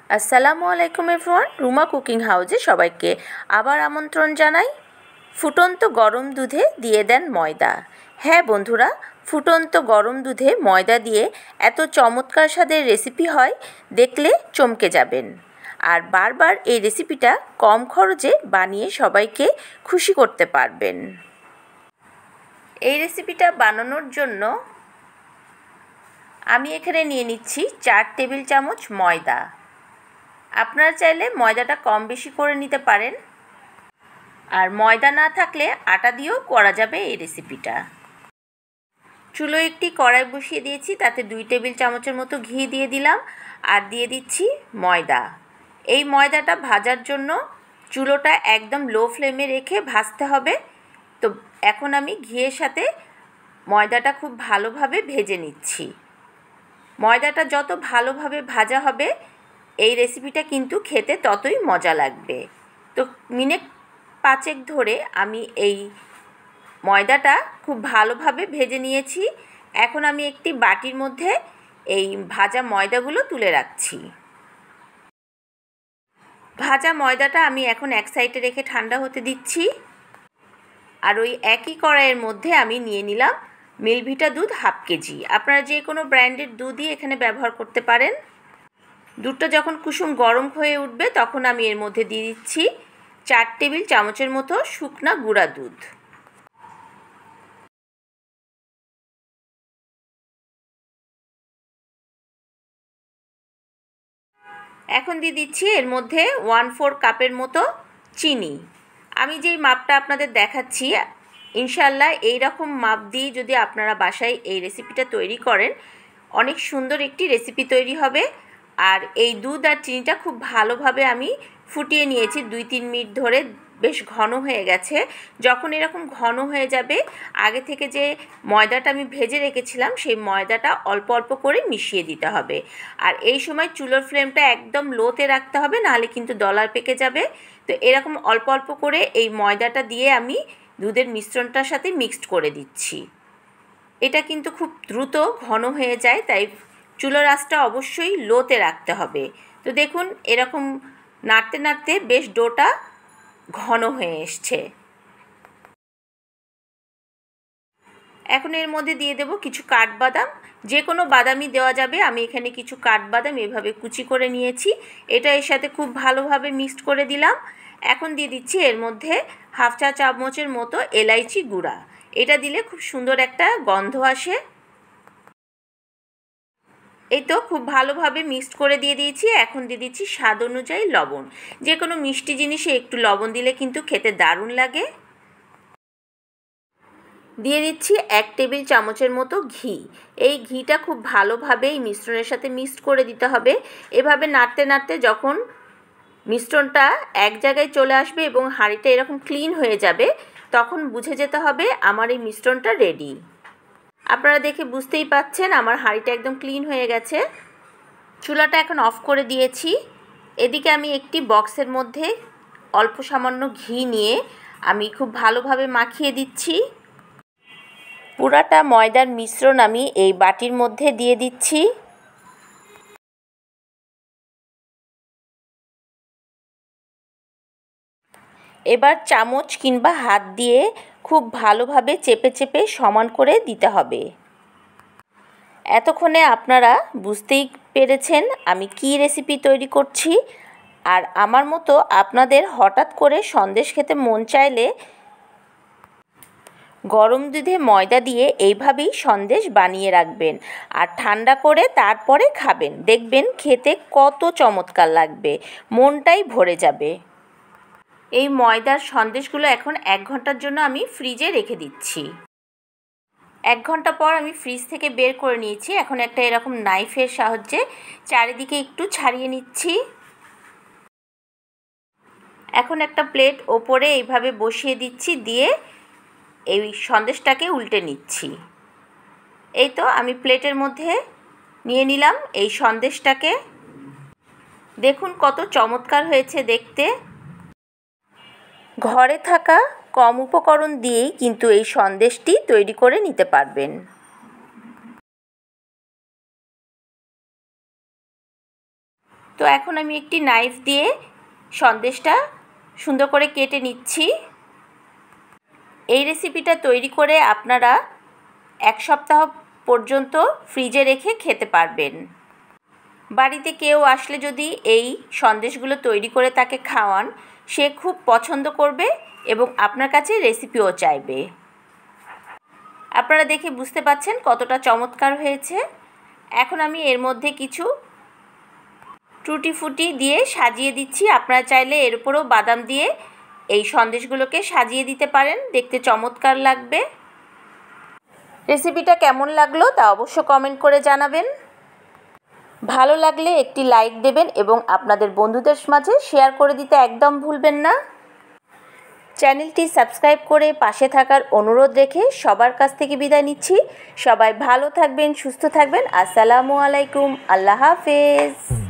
আসসালামু আলাইকুম everyone, Ruma cooking হাউসে সবাইকে আবার আমন্ত্রণ জানাই। ফুটন্ত গরম দুধে দিয়ে দেন ময়দা। হ্যাঁ বন্ধুরা, ফুটন্ত গরম দুধে ময়দা দিয়ে এত চমৎকার স্বাদের রেসিপি হয়, দেখলে চমকে যাবেন। আর বারবার এই রেসিপিটা কম খরচে বানিয়ে সবাইকে খুশি করতে পারবেন। এই রেসিপিটা বানানোর জন্য আমি এখানে নিয়ে নিচ্ছি 4 টেবিল চামচ ময়দা। আপনারা চাইলে ময়দাটা কম বেশি করে নিতে পারেন, আর ময়দা না থাকলে আটা দিয়েও করা যাবে এই রেসিপিটা। চুলোয় একটি কড়াই বসিয়ে দিয়েছি, তাতে 2 টেবিল চামচের মতো ঘি দিয়ে দিলাম আর দিয়ে দিচ্ছি ময়দা। এই ময়দাটা ভাজার জন্য চুলোটা একদম লো ফ্লেমে রেখে ভাজতে হবে। তো এখন আমি ঘিয়ের সাথে ময়দাটা খুব ভালোভাবে ভেজে নিচ্ছি। ময়দাটা যত ভালোভাবে ভাজা হবে এই রেসিপিটা কিন্তু খেতে ততই মজা লাগবে। তো মিনিট 5 ধরে আমি এই ময়দাটা খুব ভালোভাবে ভেজে নিয়েছি। এখন আমি একটি বাটির মধ্যে এই ভাজা ময়দাগুলো তুলে রাখছি। ভাজা ময়দাটা আমি এখন এক সাইডে রেখে ঠান্ডা হতে দিচ্ছি। আর ওই একই কড়াইয়ের মধ্যে আমি নিয়ে নিলাম মিলভিটা দুধ 1/2 কেজি। আপনারা যে কোনো ব্র্যান্ডের দুধই এখানে ব্যবহার করতে পারেন। দুধটা যখন কুসুম গরম হয়ে উঠবে তখন আমি এর মধ্যে দিয়ে দিচ্ছি 4 টেবিল চামচের মতো শুকনা গুঁড়া দুধ। এখন দিয়ে দিচ্ছি এর মধ্যে 1/4 কাপের মতো চিনি। আমি যেই মাপটা আপনাদের দেখাচ্ছি, ইনশাল্লাহ এই রকম মাপ দিয়ে যদি আপনারা বাসায় এই রেসিপিটা তৈরি করেন, অনেক সুন্দর একটি রেসিপি তৈরি হবে। আর এই দুধ আর চিনিটা খুব ভালোভাবে আমি ফুটিয়ে নিয়েছি 2-3 মিনিট ধরে, বেশ ঘন হয়ে গেছে। যখন এরকম ঘন হয়ে যাবে, আগে থেকে যে ময়দাটা আমি ভেজে রেখেছিলাম সেই ময়দাটা অল্প অল্প করে মিশিয়ে দিতে হবে। আর এই সময় চুলোর ফ্লেমটা একদম লোতে রাখতে হবে, নাহলে কিন্তু দলার পেকে যাবে। তো এরকম অল্প অল্প করে এই ময়দাটা দিয়ে আমি দুধের মিশ্রণটার সাথে মিক্সড করে দিচ্ছি। এটা কিন্তু খুব দ্রুত ঘন হয়ে যায়, তাই চুলোর আঁচটা অবশ্যই লোতে রাখতে হবে। তো দেখুন এরকম নাড়তে নাড়তে বেশ ডোটা ঘন হয়ে এসছে। এখন এর মধ্যে দিয়ে দেব কিছু কাঠবাদাম। যে কোনো বাদামই দেওয়া যাবে, আমি এখানে কিছু কাঠবাদাম এভাবে কুচি করে নিয়েছি। এটা এর সাথে খুব ভালোভাবে মিক্সড করে দিলাম। এখন দিয়ে দিচ্ছি এর মধ্যে 1/2 চা চামচের মতো এলাইচি গুঁড়া। এটা দিলে খুব সুন্দর একটা গন্ধ আসে। এই তো খুব ভালোভাবে মিক্সড করে দিয়ে দিয়েছি। এখন দিয়ে দিচ্ছি স্বাদ অনুযায়ী লবণ। যে কোনো মিষ্টি জিনিসে একটু লবণ দিলে কিন্তু খেতে দারুণ লাগে। দিয়ে দিচ্ছি 1 টেবিল চামচের মতো ঘি। এই ঘিটা খুব ভালোভাবে এই মিশ্রণের সাথে মিক্সড করে দিতে হবে। এভাবে নাড়তে নাড়তে যখন মিশ্রণটা এক জায়গায় চলে আসবে এবং হাঁড়িটা এরকম ক্লিন হয়ে যাবে, তখন বুঝে যেতে হবে আমার এই মিশ্রণটা রেডি। আপনারা দেখে বুঝতেই পাচ্ছেন আমার হাঁড়িটা একদম ক্লিন হয়ে গেছে। চুলাটা এখন অফ করে দিয়েছি। এদিকে আমি একটি বক্সের মধ্যে অল্প সামান্য ঘি নিয়ে আমি খুব ভালোভাবে মাখিয়ে দিচ্ছি। পুরাটা ময়দার মিশ্রণ আমি এই বাটির মধ্যে দিয়ে দিচ্ছি। এবার চামচ কিংবা হাত দিয়ে খুব ভালোভাবে চেপে চেপে সমান করে দিতে হবে। এতক্ষণে আপনারা বুঝতেই পেরেছেন আমি কী রেসিপি তৈরি করছি। আর আমার মতো আপনাদের হঠাৎ করে সন্দেশ খেতে মন চাইলে গরম দুধে ময়দা দিয়ে এইভাবেই সন্দেশ বানিয়ে রাখবেন আর ঠান্ডা করে তারপরে খাবেন। দেখবেন খেতে কত চমৎকার লাগবে, মনটাই ভরে যাবে। এই ময়দার সন্দেশগুলো এখন 1 ঘন্টার জন্য আমি ফ্রিজে রেখে দিচ্ছি। 1 ঘন্টা পর আমি ফ্রিজ থেকে বের করে নিয়েছি। এখন একটা এরকম নাইফের সাহায্যে চারিদিকে একটু ছাড়িয়ে নিচ্ছি। এখন একটা প্লেট ওপরে এইভাবে বসিয়ে দিচ্ছি, দিয়ে এই সন্দেশটাকে উল্টে নিচ্ছি। এই তো আমি প্লেটের মধ্যে নিয়ে নিলাম এই সন্দেশটাকে। দেখুন কত চমৎকার হয়েছে দেখতে। ঘরে থাকা কম উপকরণ দিয়েই কিন্তু এই সন্দেশটি তৈরি করে নিতে পারবেন। তো এখন আমি একটি নাইফ দিয়ে সন্দেশটা সুন্দর করে কেটে নিচ্ছি। এই রেসিপিটা তৈরি করে আপনারা 1 সপ্তাহ পর্যন্ত ফ্রিজে রেখে খেতে পারবেন। বাড়িতে কেউ আসলে যদি এই সন্দেশগুলো তৈরি করে তাকে খাওয়ান, সে খুব পছন্দ করবে এবং আপনার কাছে রেসিপিও চাইবে। আপনারা দেখে বুঝতে পাচ্ছেন কতটা চমৎকার হয়েছে। এখন আমি এর মধ্যে কিছু টুটি ফুটি দিয়ে সাজিয়ে দিচ্ছি। আপনারা চাইলে এর উপরেও বাদাম দিয়ে এই সন্দেশগুলোকে সাজিয়ে দিতে পারেন, দেখতে চমৎকার লাগবে। রেসিপিটা কেমন লাগলো তা অবশ্য কমেন্ট করে জানাবেন। ভালো লাগলে একটি লাইক দেবেন এবং আপনাদের বন্ধুদের মাঝে শেয়ার করে দিতে একদম ভুলবেন না। চ্যানেলটি সাবস্ক্রাইব করে পাশে থাকার অনুরোধ রেখে সবার কাছ থেকে বিদায় নিচ্ছি। সবাই ভালো থাকবেন, সুস্থ থাকবেন। আসসালামু আলাইকুম। আল্লাহ হাফেজ।